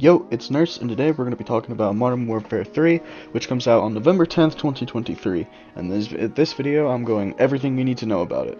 Yo, it's Nurse, and today we're going to be talking about Modern Warfare 3, which comes out on November 10th, 2023. And this video, I'm going everything you need to know about it.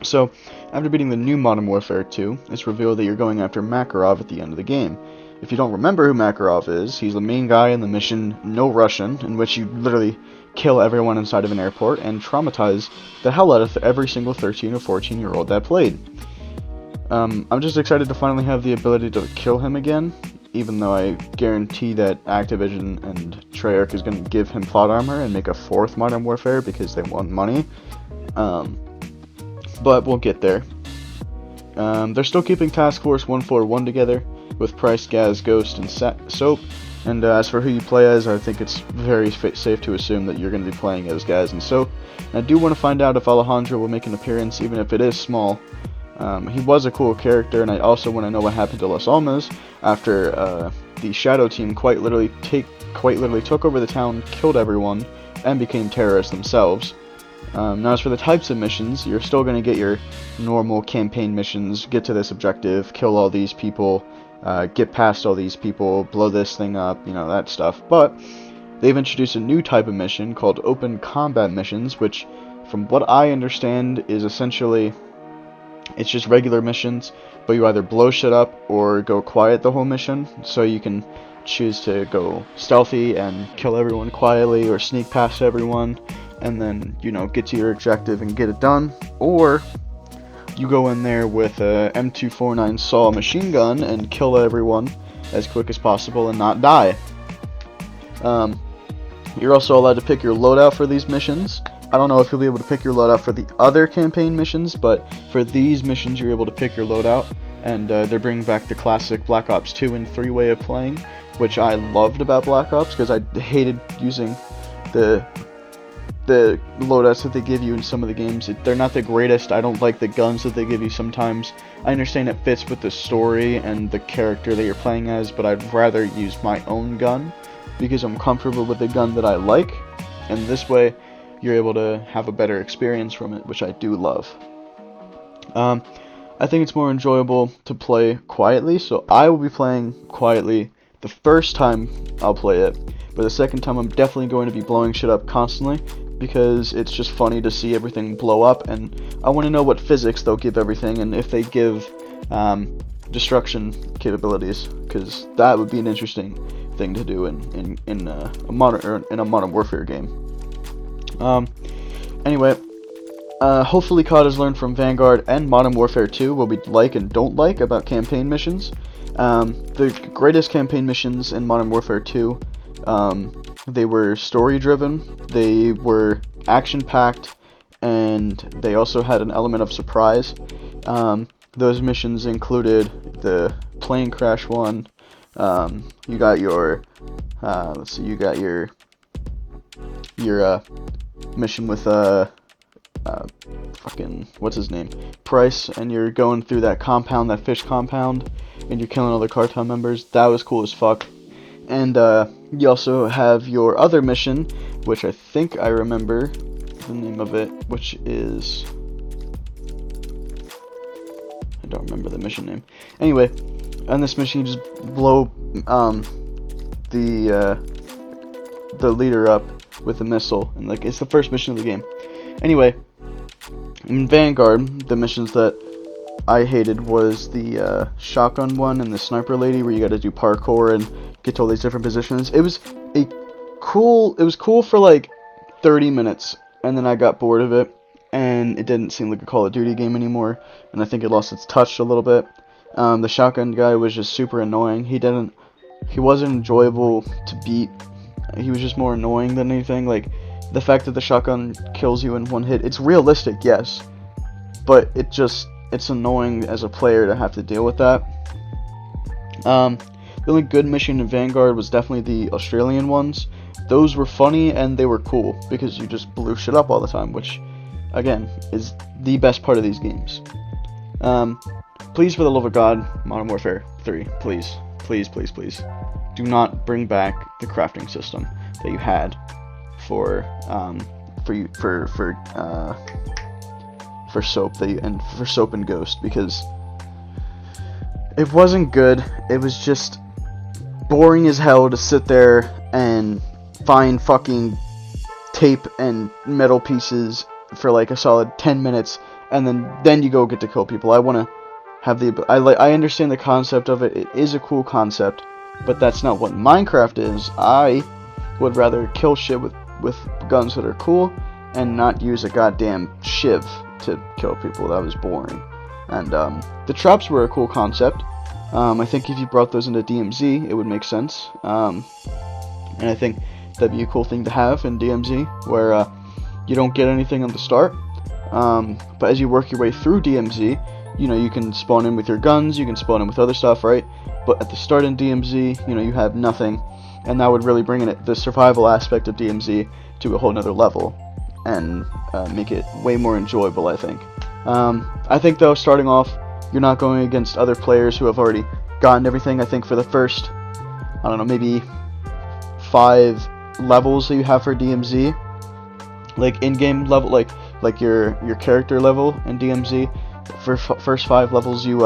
So, after beating the new Modern Warfare 2, it's revealed that you're going after Makarov at the end of the game. If you don't remember who Makarov is, he's the main guy in the mission No Russian, in which you literally kill everyone inside of an airport and traumatize the hell out of every single 13 or 14-year-old that played. I'm just excited to finally have the ability to kill him again, even though I guarantee that Activision and Treyarch is going to give him plot armor and make a fourth Modern Warfare because they want money. But we'll get there. They're still keeping Task Force 141 together, with Price, Gaz, Ghost, and Soap. And as for who you play as, I think it's very safe to assume that you're going to be playing as Gaz and Soap. And I do want to find out if Alejandro will make an appearance, even if it is small. He was a cool character, and I also want to know what happened to Las Almas after the Shadow Team quite literally took over the town, killed everyone, and became terrorists themselves. Now, as for the types of missions, you're still going to get your normal campaign missions: get to this objective, kill all these people, get past all these people, blow this thing up, that stuff. But they've introduced a new type of mission called Open Combat Missions, which, from what I understand, is essentially it's just regular missions, but you either blow shit up or go quiet the whole mission, so you can choose to go stealthy and kill everyone quietly or sneak past everyone and then, get to your objective and get it done, or you go in there with a M249 SAW machine gun and kill everyone as quick as possible and not die. You're also allowed to pick your loadout for these missions. I don't know if you'll be able to pick your loadout for the other campaign missions, but for these missions you're able to pick your loadout, and they're bringing back the classic Black Ops 2 and 3 way of playing, which I loved about Black Ops, because I hated using the loadouts that they give you in some of the games. They're not the greatest. I don't like the guns that they give you sometimes. I understand it fits with the story and the character that you're playing as, but I'd rather use my own gun, because I'm comfortable with the gun that I like, and this way you're able to have a better experience from it, which I do love. I think it's more enjoyable to play quietly, so I will be playing quietly the first time I'll play it, but the second time I'm definitely going to be blowing shit up constantly, because it's just funny to see everything blow up, and I want to know what physics they'll give everything, and if they give destruction capabilities, because that would be an interesting thing to do in a Modern Warfare game. Anyway, hopefully COD has learned from Vanguard and Modern Warfare 2 what we like and don't like about campaign missions. The greatest campaign missions in Modern Warfare 2, they were story-driven, they were action-packed, and they also had an element of surprise. Those missions included the plane crash one. You got your, you got your mission with fucking what's his name, Price, and you're going through that compound, that fish compound, and you're killing all the cartel members. That was cool as fuck. And you also have your other mission, which I think I remember the name of it, which is, I don't remember the mission name. Anyway, on this mission you just blow the leader up with a missile, and it's the first mission of the game. Anyway, in Vanguard, the missions that I hated was the shotgun one and the sniper lady, where you got to do parkour and get to all these different positions. It was cool for like 30 minutes, and then I got bored of it, and it didn't seem like a Call of Duty game anymore, and I think it lost its touch a little bit. The shotgun guy was just super annoying. He wasn't enjoyable to beat. He was just more annoying than anything. Like, the fact that the shotgun kills you in one hit, it's realistic, yes, but it's annoying as a player to have to deal with that. The only good mission in Vanguard was definitely the Australian ones. Those were funny and they were cool, because you just blew shit up all the time, which, again, is the best part of these games. Please, for the love of God, Modern Warfare 3, please, please, please, please, do not bring back the crafting system that you had for Soap for Soap and Ghost, because it wasn't good. It was just boring as hell to sit there and find fucking tape and metal pieces for like a solid 10 minutes, and then you go get to kill people. I want to have I understand the concept of it. It is a cool concept, but that's not what Minecraft is. I would rather kill shit with guns that are cool and not use a goddamn shiv to kill people. That was boring. And the traps were a cool concept. I think if you brought those into DMZ, it would make sense. And I think that'd be a cool thing to have in DMZ, where you don't get anything on the start. But as you work your way through DMZ, you know, you can spawn in with your guns, you can spawn in with other stuff, right? But at the start in DMZ, you know, you have nothing, and that would really bring in the survival aspect of DMZ to a whole nother level, and make it way more enjoyable, I think. I think, though, starting off, you're not going against other players who have already gotten everything. I think for the first, I don't know, maybe 5 levels that you have for DMZ, like in-game level, like your character level in DMZ, for first 5 levels you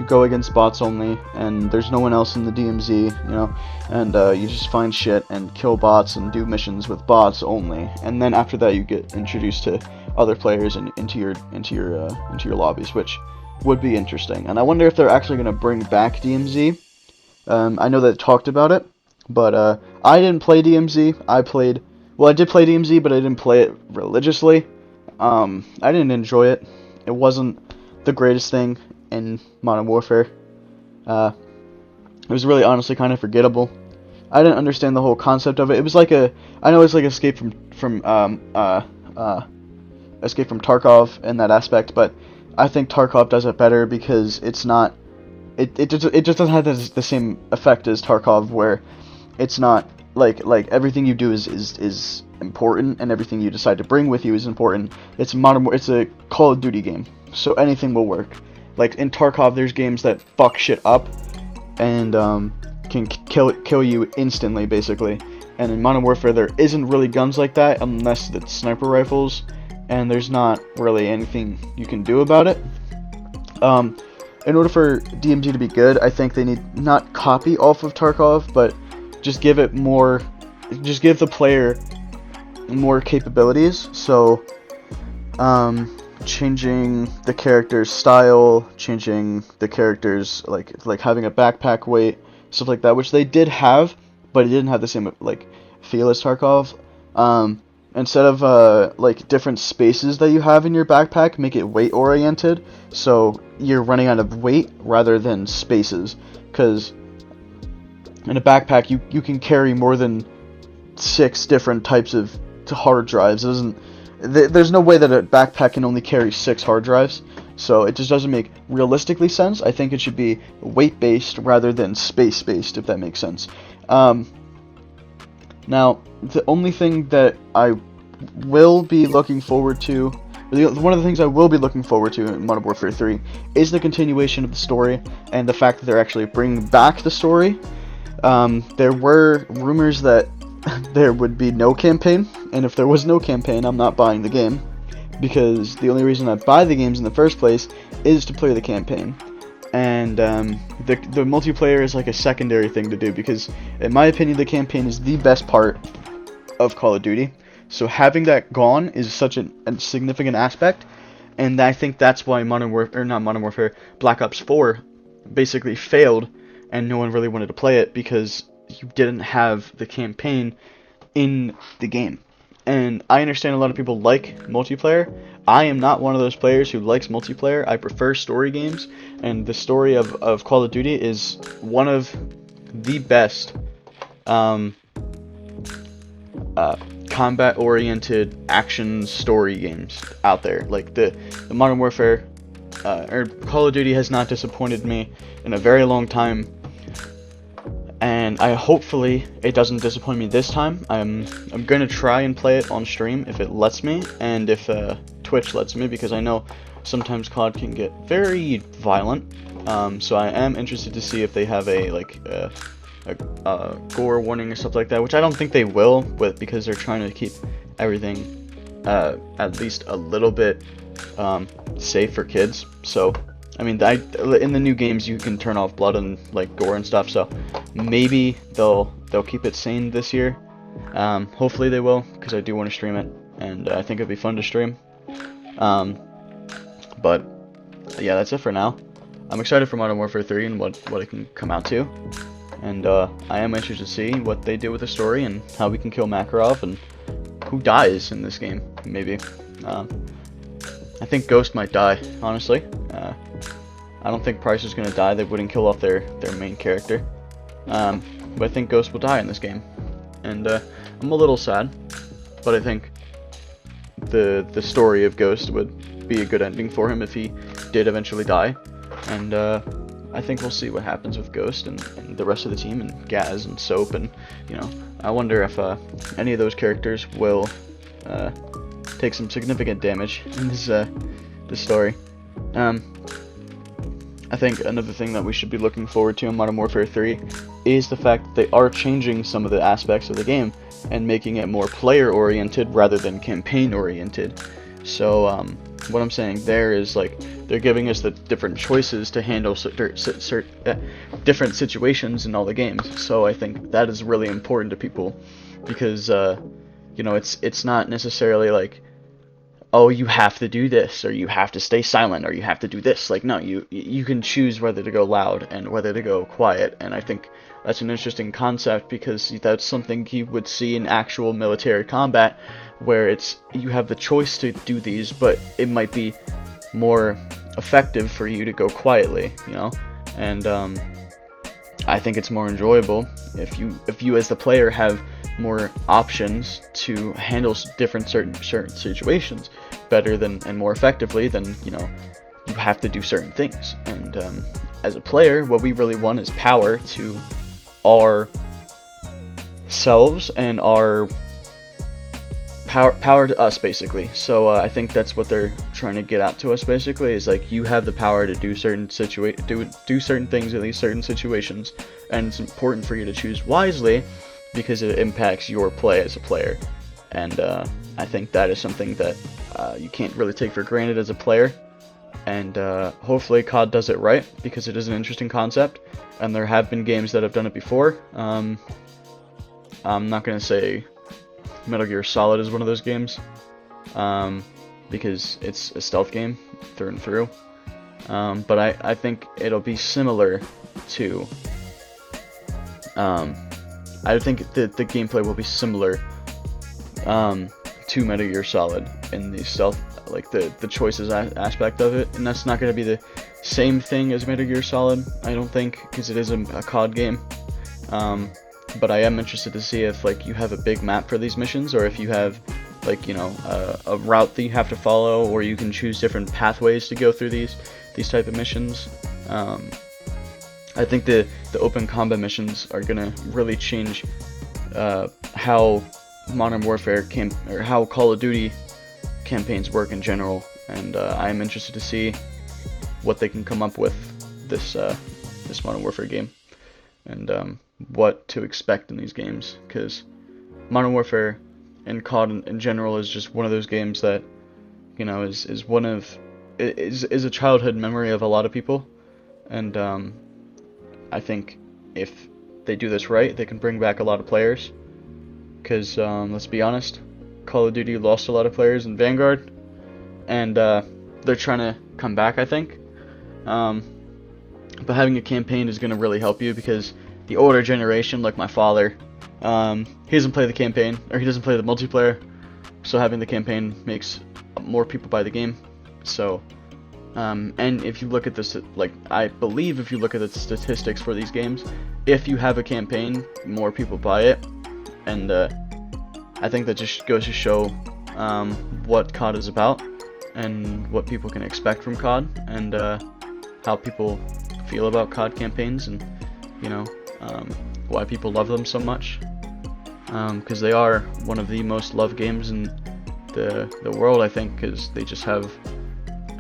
go against bots only, and there's no one else in the DMZ, you know, and you just find shit and kill bots and do missions with bots only, and then after that you get introduced to other players and into your lobbies, which would be interesting. And I wonder if they're actually going to bring back DMZ. I know they talked about it, but I didn't play DMZ. I did play DMZ, but I didn't play it religiously. I didn't enjoy it. It wasn't the greatest thing in Modern Warfare. It was really honestly kind of forgettable. I didn't understand the whole concept of it. It was like I know it's like Escape from Tarkov in that aspect, but I think Tarkov does it better because it's not. It just doesn't have the same effect as Tarkov, where it's not like everything you do is important, and everything you decide to bring with you is important. It's a Call of Duty game, so anything will work. Like in Tarkov, there's games that fuck shit up and can kill you instantly, basically. And in Modern Warfare, there isn't really guns like that unless it's sniper rifles, and there's not really anything you can do about it. In order for DMZ to be good, I think they need not copy off of Tarkov, but just give the player more capabilities. So, changing the character's style, changing the character's like having a backpack weight, stuff like that, which they did have, but it didn't have the same like feel as Tarkov. Instead of like different spaces that you have in your backpack, make it weight oriented, so you're running out of weight rather than spaces. Because in a backpack, you can carry more than 6 different types of hard drives. There's no way that a backpack can only carry 6 hard drives, so it just doesn't make realistically sense. I think it should be weight based rather than space based, if that makes sense. Now, the only thing that I will be looking forward to, one of the things I will be looking forward to in Modern Warfare 3 is the continuation of the story, and the fact that they're actually bringing back the story. There were rumors that there would be no campaign, and if there was no campaign, I'm not buying the game, because the only reason I buy the games in the first place is to play the campaign. And the multiplayer is like a secondary thing to do, because in my opinion the campaign is the best part of Call of Duty. So having that gone is such a significant aspect, and I think that's why Black Ops 4 basically failed, and no one really wanted to play it, because you didn't have the campaign in the game. And I understand a lot of people like multiplayer. I am not one of those players who likes multiplayer. I prefer story games, and the story of Call of Duty is one of the best combat-oriented action story games out there. Like the Modern Warfare or Call of Duty has not disappointed me in a very long time, and hopefully it doesn't disappoint me this time. I'm gonna try and play it on stream if it lets me, and if Twitch lets me, because I know sometimes COD can get very violent. So I am interested to see if they have a gore warning or stuff like that, which I don't think they will, but because they're trying to keep everything at least a little bit safe for kids. So I mean, in the new games you can turn off blood and like gore and stuff, so maybe they'll keep it sane this year. Hopefully they will, because I do want to stream it, and I think it'd be fun to stream. But yeah, that's it for now. I'm excited for Modern Warfare 3 and what it can come out to, and I am interested to see what they do with the story and how we can kill Makarov and who dies in this game. Maybe I think Ghost might die, honestly. I don't think Price is gonna die. They wouldn't kill off their main character, but I think Ghost will die in this game, and I'm a little sad, but I think the story of Ghost would be a good ending for him if he did eventually die, and I think we'll see what happens with Ghost and the rest of the team, and Gaz and Soap, and I wonder if any of those characters will take some significant damage in this story. I think another thing that we should be looking forward to in Modern Warfare 3 is the fact that they are changing some of the aspects of the game and making it more player-oriented rather than campaign-oriented. So what I'm saying there is, like, they're giving us the different choices to handle different situations in all the games. So I think that is really important to people, because it's not necessarily like, oh, you have to do this, or you have to stay silent, or you have to do this. Like, no, you can choose whether to go loud and whether to go quiet, and I think that's an interesting concept, because that's something you would see in actual military combat, where you have the choice to do these, but it might be more effective for you to go quietly, and I think it's more enjoyable if you as the player have more options to handle certain situations better and more effectively than you have to do certain things. And as a player, what we really want is power to our selves and our power to us, basically. So I think that's what they're trying to get out to us, basically, is like, you have the power to do certain do certain things in these certain situations, and it's important for you to choose wisely, because it impacts your play as a player. And I think that is something that you can't really take for granted as a player, and hopefully COD does it right, because it is an interesting concept, and there have been games that have done it before. I'm not going to say Metal Gear Solid is one of those games, because it's a stealth game through and through, but I think it'll be similar to I think the gameplay will be similar to Metal Gear Solid in the stealth, like the choices aspect of it, and that's not going to be the same thing as Metal Gear Solid, I don't think, because it is a COD game. But I am interested to see if, like, you have a big map for these missions, or if you have, like, a route that you have to follow, or you can choose different pathways to go through these type of missions. I think the open combat missions are gonna really change how Modern Warfare or how Call of Duty campaigns work in general, and I am interested to see what they can come up with this Modern Warfare game, and what to expect in these games, because Modern Warfare and COD in general is just one of those games that is a childhood memory of a lot of people, and I think if they do this right, they can bring back a lot of players, because let's be honest, Call of Duty lost a lot of players in Vanguard, and they're trying to come back, I think. But having a campaign is going to really help you, because the older generation, like my father, he doesn't play the campaign, or he doesn't play the multiplayer, so having the campaign makes more people buy the game. So, and if you look at this, like, I believe if you look at the statistics for these games, if you have a campaign, more people buy it, and I think that just goes to show what COD is about, and what people can expect from COD, and how people feel about COD campaigns, and why people love them so much, because they are one of the most loved games in the world, I think, because they just have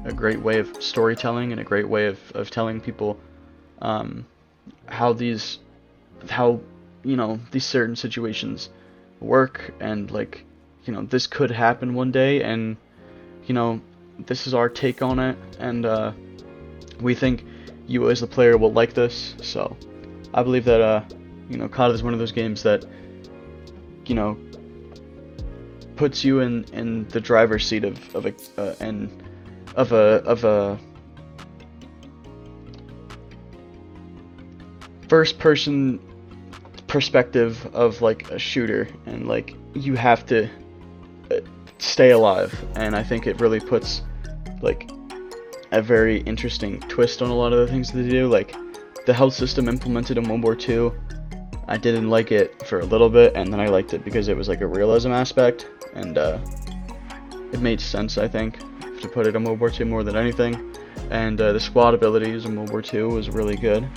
a great way of storytelling and a great way of telling people how these certain situations work, and, like, this could happen one day, and this is our take on it, and We think you as the player will like this, so I believe that you know, COD is one of those games that, you know, puts you in the driver's seat of a first person perspective of like a shooter, and like you have to stay alive, and I think it really puts like a very interesting twist on a lot of the things that they do. Like the health system implemented in World War II, I didn't like it for a little bit, and then I liked it because it was like a realism aspect, and it made sense, I think, to put it in World War II more than anything. And the squad abilities in World War II was really good.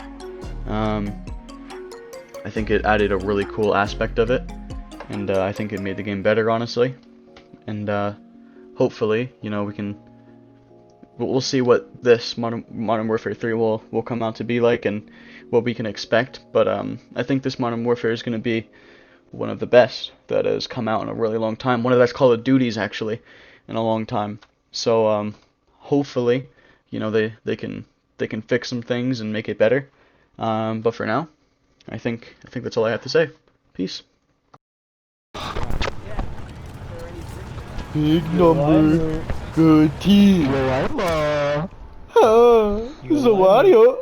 I think it added a really cool aspect of it, and I think it made the game better, honestly. And hopefully, you know, we'll see what this Modern Warfare 3 will come out to be like, and what we can expect. But I think this Modern Warfare is going to be one of the best that has come out in a really long time. One of the best Call of Duties, actually, in a long time. So hopefully, you know, they can fix some things and make it better. But for now, I think that's all I have to say. Peace. Big number, good team. Zawario.